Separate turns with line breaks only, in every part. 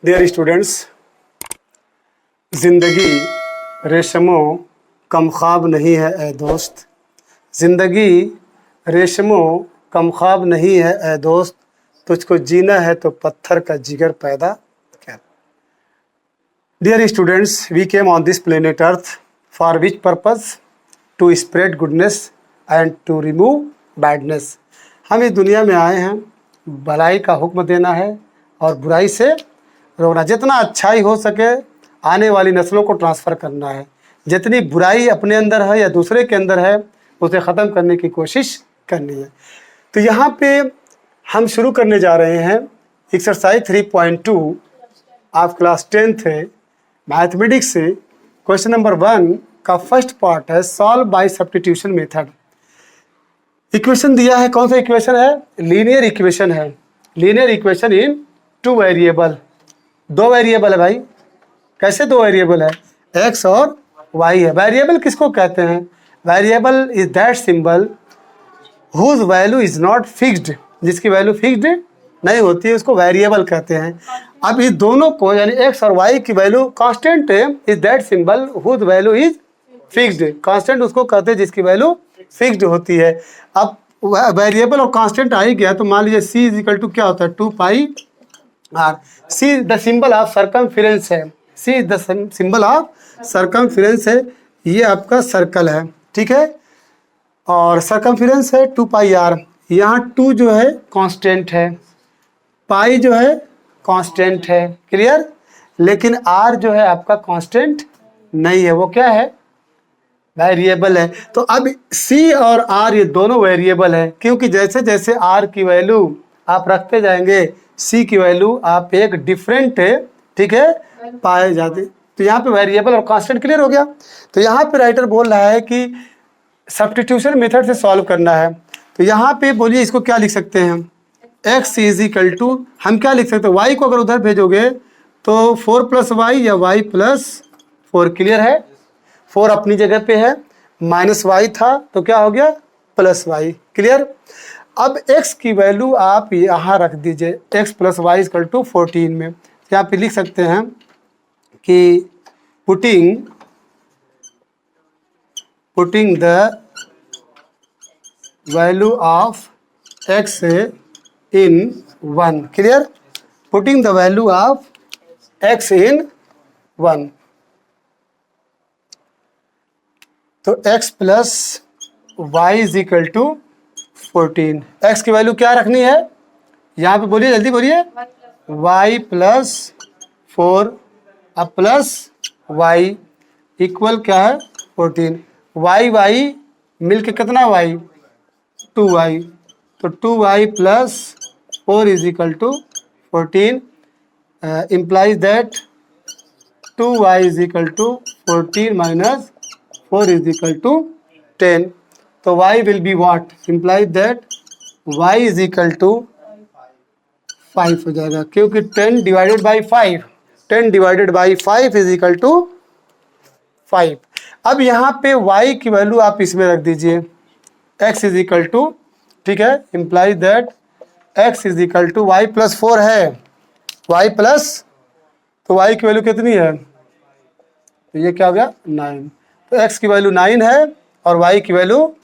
Dear students, ज़िंदगी रेशमो कम ख्वाब नहीं है ए दोस्त। ज़िंदगी रेशमो कम ख्वाब नहीं है ए दोस्त, तुझको जीना है तो पत्थर का जिगर पैदा कर। Dear students, we came on this planet earth for which purpose? To spread goodness and to remove badness. हम इस दुनिया में आए हैं भलाई का हुक्म देना है और बुराई से रोकना। जितना अच्छाई हो सके आने वाली नस्लों को ट्रांसफ़र करना है। जितनी बुराई अपने अंदर है या दूसरे के अंदर है उसे ख़त्म करने की कोशिश करनी है। तो यहाँ पे हम शुरू करने जा रहे हैं एक्सरसाइज 3.2 ऑफ क्लास 10th है मैथमेटिक्स से। क्वेश्चन नंबर 1 का फर्स्ट पार्ट है solve by substitution method. Equation दिया है, कौन सा इक्वेशन है? लीनियर इक्वेशन है। Linear equation in two variable, दो वेरिएबल है भाई। कैसे दो वेरिएबल है? एक्स और वाई है। वेरिएबल किसको कहते हैं? Variable is that symbol whose value is not fixed, जिसकी वैल्यू फिक्स्ड नहीं होती है उसको वेरिएबल कहते हैं। अब इस दोनों को यानी एक्स और वाई की वैल्यू कांस्टेंट है, is that symbol whose value is fixed. Constant उसको कहते हैं जिसकी वैल्यू फिक्स्ड होती है। अब वेरिएबल और कांस्टेंट आ ही गया तो मान लीजिए सी इज इक्वल टू क्या होता है? 2 pi R. C the symbol of circumference है। C is the symbol of circumference है। ये आपका सर्कल है, ठीक है, और सर्कमफेरेंस है 2 पाई आर। यहाँ 2 जो है कांस्टेंट है, पाई जो है कांस्टेंट है, क्लियर। लेकिन आर जो है आपका कांस्टेंट नहीं है, वो क्या है? वेरिएबल है। तो अब सी और आर ये दोनों वेरिएबल है, क्योंकि जैसे जैसे आर की वैल्यू आप रखते जाएंगे सी की वैल्यू आप एक डिफरेंट, ठीक है, पाए जाते। तो यहाँ पे वेरिएबल और कांस्टेंट क्लियर हो गया। तो यहाँ पे राइटर बोल रहा है कि सब्स्टिट्यूशन मेथड से सॉल्व करना है। तो यहाँ पे बोलिए इसको क्या लिख सकते हैं? x इज इक्वल टू हम क्या लिख सकते हैं? y को अगर उधर भेजोगे तो 4 + y या y + 4, क्लियर है। 4 अपनी जगह पे है, -y था तो क्या हो गया? +y, clear. अब x की वैल्यू आप यहाँ रख दीजिए, x + y = 14 में। यहाँ पे लिख सकते हैं कि putting the value of x in 1, clear. Putting the value of x इन 1, तो x + y = 14। x की वैल्यू क्या रखनी है? यहाँ पे बोलिए, जल्दी बोलिए। y + 4 अब +y इक्वल क्या है? 14। y मिल के कितना y? 2y। तो 2y + 4 = 14 implies that 2y = 14 - 4 = 10. तो y will be what? Implies that y = 5 हो जाएगा, क्योंकि 10 / 5, 10 / 5 = 5। अब यहाँ पे y की वैल्यू आप इसमें रख दीजिए, x = ठीक है, इम्प्लाइज दैट x = y + 4 है, y प्लस, तो y की वैल्यू कितनी है? तो ये क्या हो गया? 9। तो x की वैल्यू 9 है और y की वैल्यू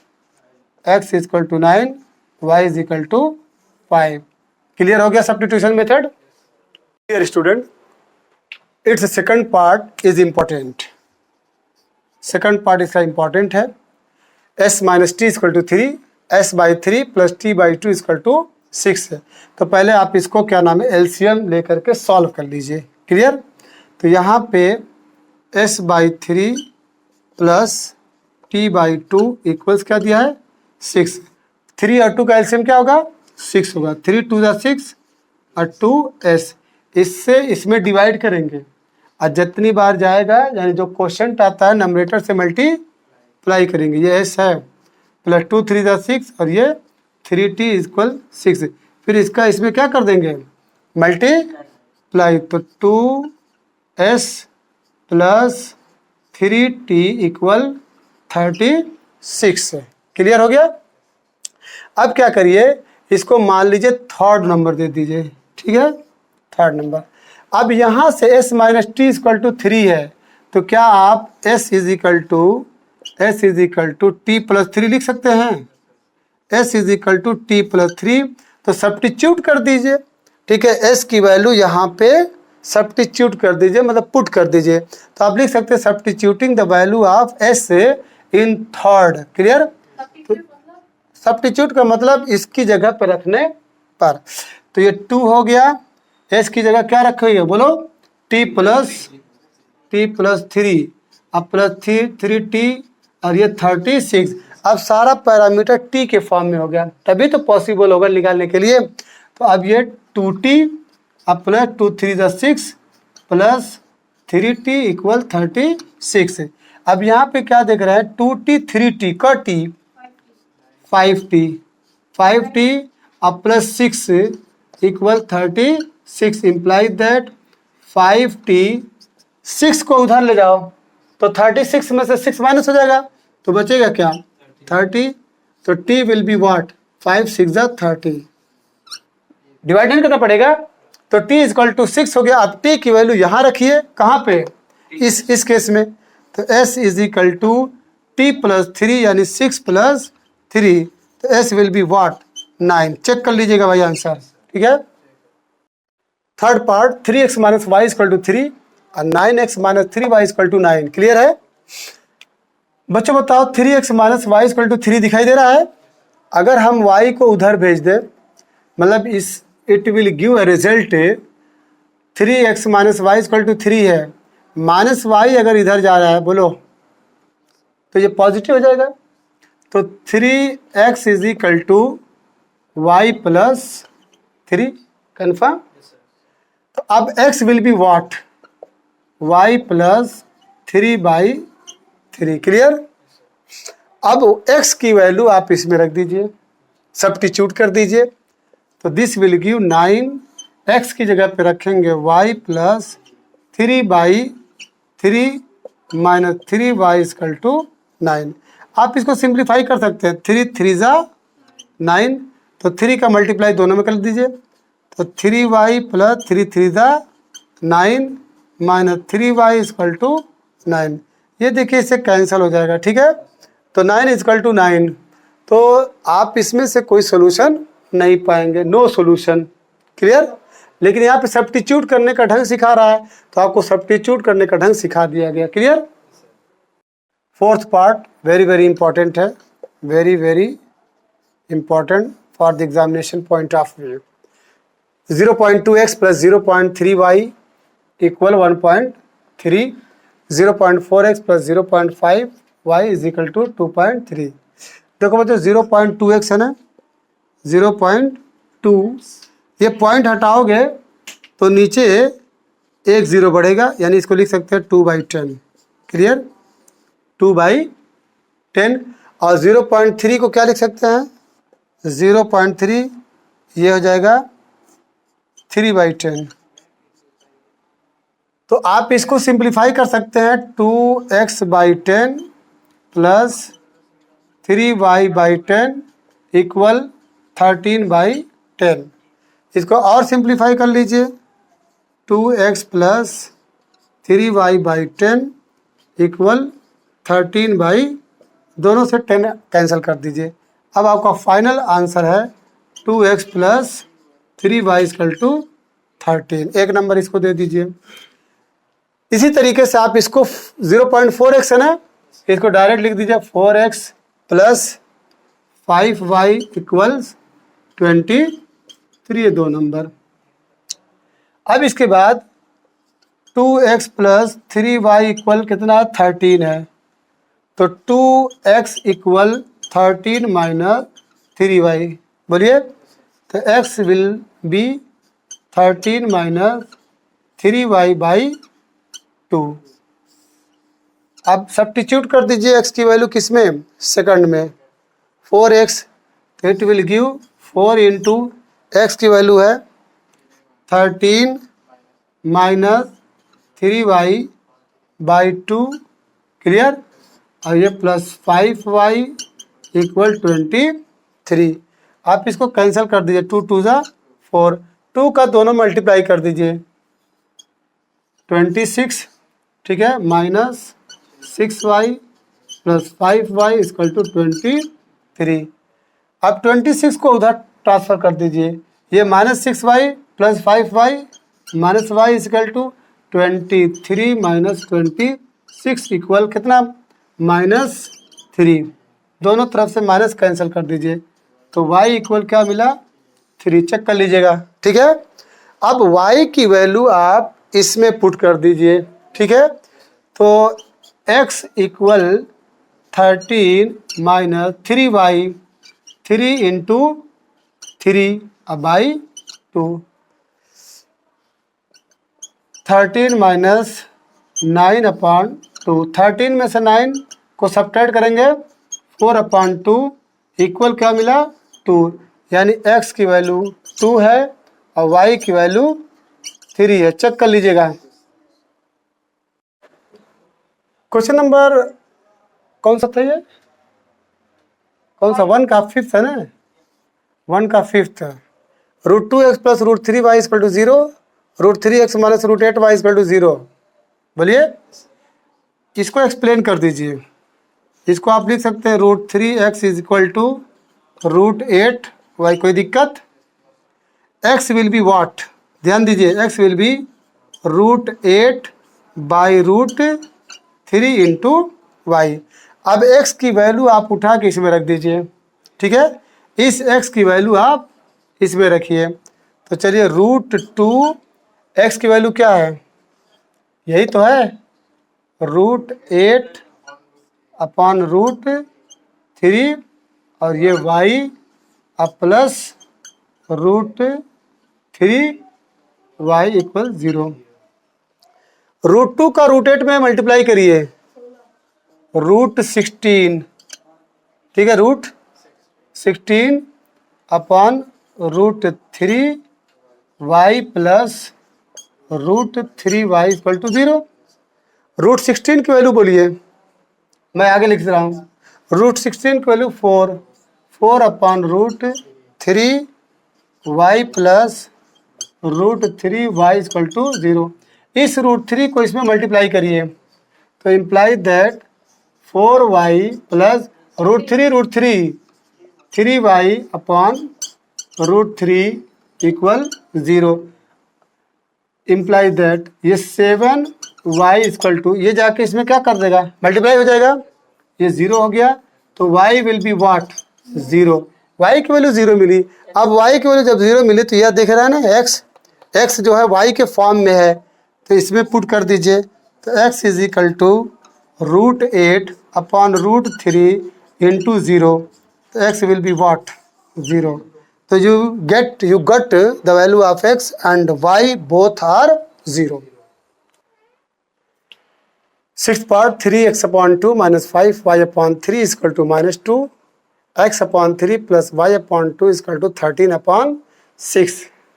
x = 9, y = 5। क्लियर हो गया substitution method. Dear student, it's second part is important. Second part इसका इम्पोर्टेंट है। s - t = 3, s/3 + t/2 = 6 है। तो पहले आप इसको क्या नाम है? एलसीएम लेकर के सॉल्व कर लीजिए, क्लियर। तो यहाँ पे s/3 + t/2 इक्वल्स क्या दिया है? 6। 3 और 2 का एलसीएम क्या होगा? 6 होगा। 3 × 2 = 6 और 2s। इससे इसमें डिवाइड करेंगे और जितनी बार जाएगा यानी जो क्वोशंट आता है नंबरेटर से मल्टीप्लाई करेंगे। ये s है, +2 × 3 = 6 और ये 3t = 6। फिर इसका इसमें क्या कर देंगे? मल्टीप्लाई। तो 2s + 3t = 36 है। क्लियर हो गया। अब क्या करिए, इसको मान लीजिए थर्ड नंबर दे दीजिए, ठीक है, थर्ड नंबर। अब यहाँ से s minus t equal to 3 है, तो क्या आप s is equal to t plus 3 लिख सकते हैं? s is equal to t plus 3, तो सब्स्टिट्यूट कर दीजिए। ठीक है, s की वैल्यू यहाँ पे सब्स्टिट्यूट कर दीजिए, मतलब पुट कर दीजिए। तो आप लिख सकते हैं substituting the value of s in third. Clear? Substitute का मतलब इसकी जगह पर रखने पर। तो ये 2 हो गया, s की जगह क्या रखोगे बोलो? t प्लस 3, अब प्लस 3t और ये 36। अब सारा पैरामीटर t के फॉर्म में हो गया, तभी तो पॉसिबल होगा निकालने के लिए। तो अब ये 2t अब प्लस 2 3 6 प्लस 3t इक्वल 36। अब यहाँ पे क्या देख रहे हैं? 2t 3t का t 5t अब plus 6 equal 36 implies that 5t 6 को उधर ले जाओ तो 36 में से 6 माइनस हो जाएगा, तो बचेगा क्या? 30। तो t will be what? 5 6 30। Divide नहीं करना पड़ेगा, तो t इक्वल टू 6 हो गया। अब t की वैल्यू यहाँ रखिए, कहाँ पे? इस केस में। तो s is equal to t plus 3 यानी 6 प्लस 3, तो s will be what? 9। Check कर लीजिएगा भाई आंसर। ठीक है, third part 3x minus y equal to 3 और 9x minus 3y equal to 9। Clear है बच्चों? बताओ 3x minus y equal to 3 दिखाई दे रहा है। अगर हम y को उधर भेज दें, मतलब इस it will give a result 3x minus y equal to 3 है, माइनस वाई अगर इधर जा रहा है बोलो तो ये पॉजिटिव हो जाएगा। तो 3x is equal to y plus 3, confirm. तो अब x will be what? y plus 3/3। Clear? अब x की वैल्यू आप इसमें रख दीजिए, सब्स्टिट्यूट कर दीजिए, तो दिस विल गिव 9। x की जगह पे रखेंगे y plus 3/3 minus 3y equal to 9। आप इसको सिंप्लीफाई कर सकते हैं, 3 3 9, तो 3 का मल्टीप्लाई दोनों में कर दीजिए, तो 3y plus 3 3 9 minus 3y equal to 9। ये देखिए इससे कैंसिल हो जाएगा। ठीक है, तो 9 इक्वल टू 9, तो आप इसमें से कोई सोल्यूशन नहीं पाएंगे, नो सोल्यूशन। क्लियर? लेकिन यहाँ पे सब्स्टिट्यूट करने का ढंग सिखा रहा है, तो आपको सब्स्टिट्यूट करने का ढंग सिखा दिया गया। Clear? Fourth part very very important है, very very important for the examination point of view. 0.2x plus 0.3y equal 1.3, 0.4x plus 0.5y is equal to 2.3। देखो बच्चों 0.2x है ना, 0.2, ये पॉइंट हटाओगे तो नीचे एक 0 बढ़ेगा, यानी इसको लिख सकते हैं 2/10। क्लियर? 2/10। और 0.3 को क्या लिख सकते हैं? 0.3 ये हो जाएगा 3/10। तो आप इसको सिंप्लीफाई कर सकते हैं, 2x/10 प्लस 3y/10 इक्वल 13/10। इसको और सिंप्लीफाई कर लीजिए, 2x प्लस 3y/10 इक्वल 13 दोनों से 10 कैंसिल कर दीजिए। अब आपका फाइनल आंसर है 2x plus 3y equal to 13। एक नंबर इसको दे दीजिए। इसी तरीके से आप इसको 0.4x है ना, इसको डायरेक्ट लिख दीजिए 4x प्लस 5y इक्वल्स 23, ये 2 नंबर। अब इसके बाद 2x प्लस 3y इक्वल कितना? 13 है, तो 2x इक्वल 13 माइनस 3y। बोलिए, तो x will B 13 minus 3y/2। अब सब्स्टिट्यूट कर दीजिए x की वैल्यू किस में? सेकंड में। 4x, तो it will give 4 into x की वैल्यू है 13 माइनस 3y/2। क्लियर? और ये प्लस 5y इक्वल 23। आप इसको कैंसिल कर दीजिए, 2 2 4, 2 का दोनों मल्टीप्लाई कर दीजिए, 26, ठीक है, minus 6y plus 5y equal to 23। अब 26 को उधर ट्रांसफ़र कर दीजिए, ये minus 6y plus 5y minus y equal to 23 minus 26 equal कितना, -3। दोनों तरफ से माइनस कैंसिल कर दीजिए, तो y इक्वल क्या मिला, 3। चेक कर लीजिएगा, ठीक है। अब y की वैल्यू आप इसमें पुट कर दीजिए, ठीक है। तो x equal 13 minus 3y, 3 into 3 by 2, 13 minus 9/2, 13 में से 9 को सब्ट्रैक्ट करेंगे 4/2 इक्वल क्या मिला, 2। यानी x की वैल्यू 2 है और y की वैल्यू 3 है। चेक कर लीजिएगा। क्वेश्चन नंबर कौन सा था ये, कौन सा, 1 का 5th है ना, 1 का 5th। √2x plus √3y equal to 0, √3x minus √8y equal to 0। बोलिए, इसको एक्सप्लेन कर दीजिए। इसको आप लिख सकते हैं √3x is equal to √8y, कोई दिक्कत। x विल बी व्हाट, ध्यान दीजिए, x will be √8 by √3 into y. अब x की वैल्यू आप उठा के इसमें रख दीजिए, ठीक है। इस x की वैल्यू आप इसमें रखिए। तो चलिए √2 x की वैल्यू क्या है, यही तो है, √8 अपॉन √3 और ये y अब प्लस √3y इक्वल 0। √2 का √8 में मल्टीप्लाई करिए, √16, ठीक है, √16 upon √3y plus √3y equal to 0। √16 की वैल्यू बोलिए, मैं आगे लिख रहा हूँ। √16 की value 4 upon √3y plus √3y equal to 0। इस √3 को इसमें मल्टीप्लाई करिए, तो imply that 4y plus √3 3y upon √3 equal 0। Imply that ये 7y इक्वल टू, ये जाके इसमें क्या कर देगा, मल्टीप्लाई हो जाएगा, ये 0 हो गया, तो y will be what, 0। y की वैल्यू 0 मिली। अब y की वैल्यू जब 0 मिली तो यह देख रहा है ना, x जो है y के फॉर्म में है, तो इसमें पुट कर दीजिए। तो x is equal to √8 upon √3 into 0, तो x विल बी व्हाट, 0। तो you got the value of x and y both are 0। Sixth part, 3x upon 2 minus 5y upon 3 is equal to -2, x upon 3 plus y upon 2 is equal to 13 upon 6।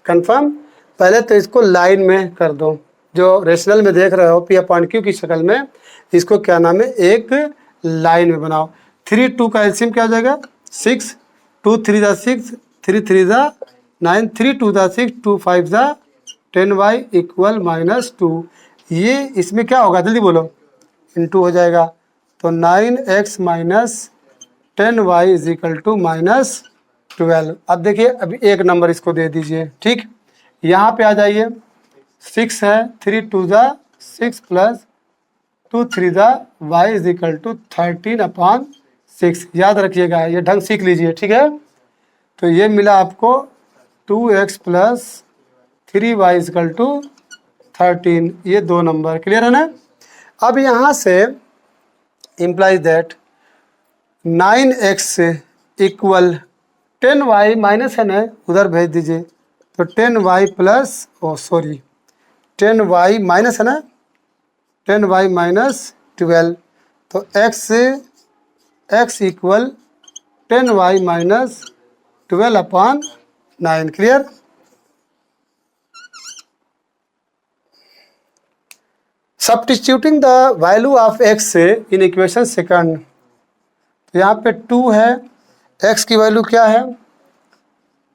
Confirm. पहले तो इसको line में कर दो, जो rational में देख रहे हो p अपॉन q की शक्ल में, इसको क्या नाम है, एक लाइन में बनाओ। 3 2 का एलसीएम क्या हो जाएगा, 6, 2 3 दा 6, 3 3 दा 9, 3 2 दा 6, 2 5 दा 10y इक्वल -2। ये इसमें क्या होगा, जल्दी बोलो, इनटू हो जाएगा, तो 9x minus 10y is equal to -12। अब देखिए, अभी एक नंबर इसको दे दीजिए, ठीक। यहाँ पे आ जाइए, 6 है, 3 2 दा 6 प्लस 2 3 दा y is equal to 13 upon 6। याद रखिएगा, ये ढंग सीख लीजिए, ठीक है। तो ये मिला आपको 2x plus 3y is equal to 13। ये दो नंबर क्लियर है ना। अब यहाँ से implies that 9x equal 10y minus है ना, उधर भेज दीजिए, तो 10y प्लस 10y माइनस है ना, 10y माइनस 12, तो x equal 10y minus 12 upon 9। Clear. Substituting the value of x in equation second, तो यहाँ पे 2 है, x की वैल्यू क्या है,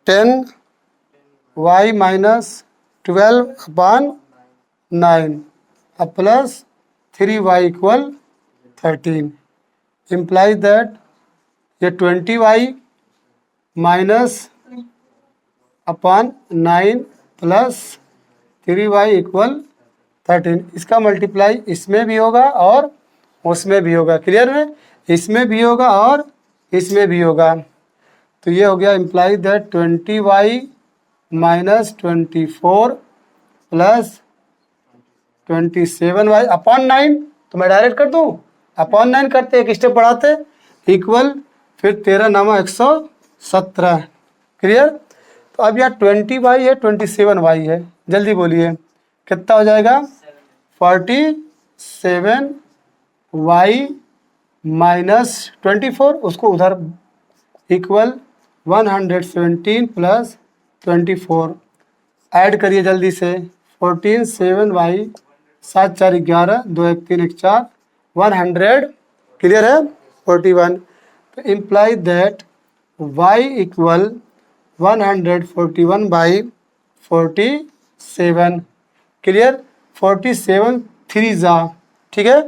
10y माइनस 12 अपॉन 9, अब plus 3y equal 13 implies that ये 20y minus upon 9 plus 3y equal 13, इसका मल्टीप्लाई इसमें भी होगा और उसमें भी होगा। क्लियर है? इसमें भी होगा और इसमें भी होगा। तो ये हो गया imply that 20y minus 24 plus 27y upon 9। तो मैं डायरेक्ट कर दूँ, अपॉन 9 करते, एक स्टेप बढ़ाते, इक्वल फिर 13 नामा 117। क्लियर? तो अब यहाँ 20y है, 27y है, जल्दी बोलिए कितना हो जाएगा? 47y माइनस 24, उसको उधर इक्वल 117 प्लस 24 ऐड करिए जल्दी से। 14 7y 7 4 11 2 1 3 1 4 100। क्लियर है? 41। तो imply that y equal 141 by 47। Clear? 47 3 जा, ठीक है।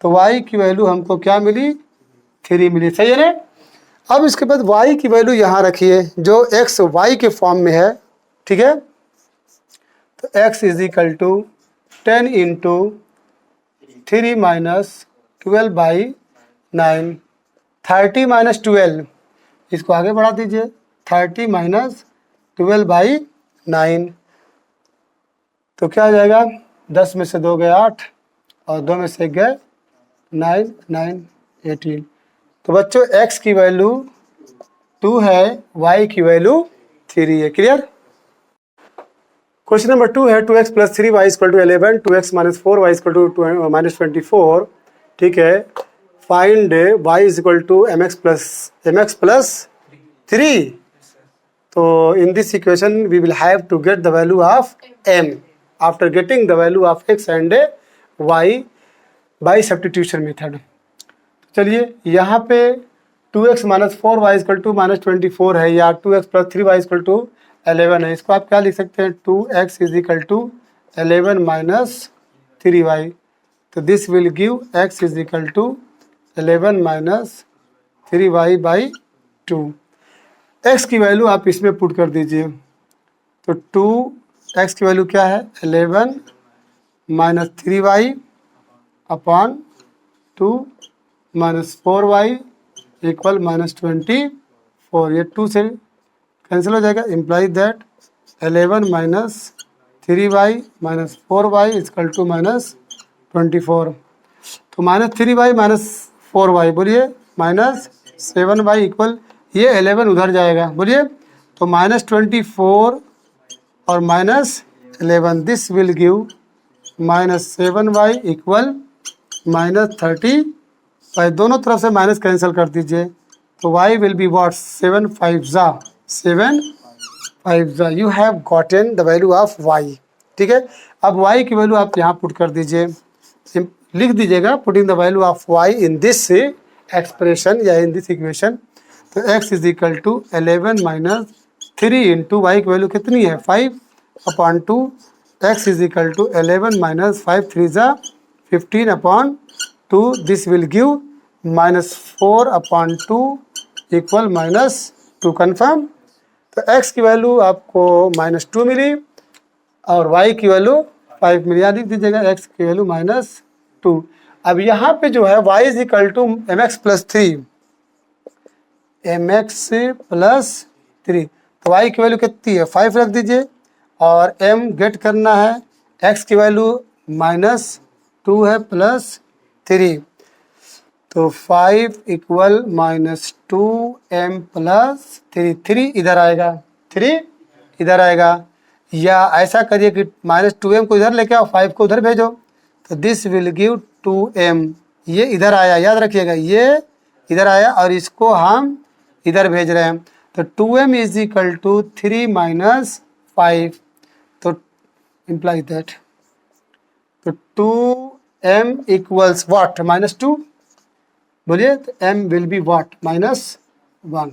तो y की वैल्यू हमको क्या मिली? 3 मिली। सही है ना? अब इसके बाद y की वैल्यू यहाँ रखिए जो x y के फॉर्म में है, ठीक है। तो x is equal to 10 into 3 minus 12 by 9, 30 minus 12, इसको आगे बढ़ा दीजिए, 30 माइनस 12 बाई 9। तो क्या आ जाएगा? 10 में से 2 गए 8 और 2 में से 1 गए 9, 9 18। तो बच्चों x की वैल्यू 2 है, y की वैल्यू 3 है। क्लियर? क्वेश्चन नंबर 2 है 2x plus 3y equal to 11, 2x minus 4y equal to minus 24। ठीक है। Find y is equal to mx plus 3। तो in this equation we will have to get the value of m after getting the value of x and y by substitution method. चलिए यहाँ पे 2x minus 4y equal to minus 24 है या 2x plus 3y equal to 11 है। इसको आप क्या लिख सकते हैं? 2x is equal to 11 minus 3y। तो this will give x is equal to 11 minus 3y by 2। x की वैल्यू आप इसमें पुट कर दीजिए। तो 2x की वैल्यू क्या है? 11 minus 3y upon 2 minus 4y equal minus 24। ये 2 से कैंसिल हो जाएगा। Imply that 11 minus 3y minus 4y equal to minus 24। तो माइनस 3y माइनस 4y बोलिए माइनस 7y इक्वल, ये 11 उधर जाएगा, बोलिए। तो माइनस 24 और minus 11, this will give minus 7y equal minus 30। दोनों तरफ से माइनस कैंसिल कर दीजिए। तो y विल बी वॉट? 7 5 जा 7 5 जा। You have gotten the value of y। ठीक है। अब y की वैल्यू आप यहाँ पुट कर दीजिए, लिख दीजिएगा putting the value of y in this expression या इन दिस इक्वेशन। तो x is equal to 11 minus 3 into y की वैल्यू कितनी है? 5 upon 2। x is equal to 11 minus 5 3 जा 15 upon 2। This will give minus 4 upon 2 equal minus 2। Confirm? तो x की वैल्यू आपको माइनस 2 मिली और y की वैल्यू 5 मिली। यहाँ लिख दीजिएगा x की वैल्यू माइनस 2। अब यहाँ पे जो है y is equal to mx plus 3, mx plus 3। तो y की वैल्यू कितनी है? 5 रख दीजिए और m गेट करना है। x की वैल्यू माइनस 2 है प्लस 3। तो 5 इक्वल माइनस 2m प्लस 3। 3 इधर आएगा, 3 इधर आएगा, या ऐसा करिए कि माइनस 2m को इधर लेके आओ, 5 को उधर भेजो। तो दिस विल गिव 2m। ये इधर आया, याद रखिएगा, ये इधर आया और इसको हम इधर भेज रहे हैं। तो 2m is equal to 3 minus 5। तो इम्प्लाई दैट, तो 2m इक्वल्स व्हाट? माइनस 2। बोलिए। तो m will be what? Minus 1।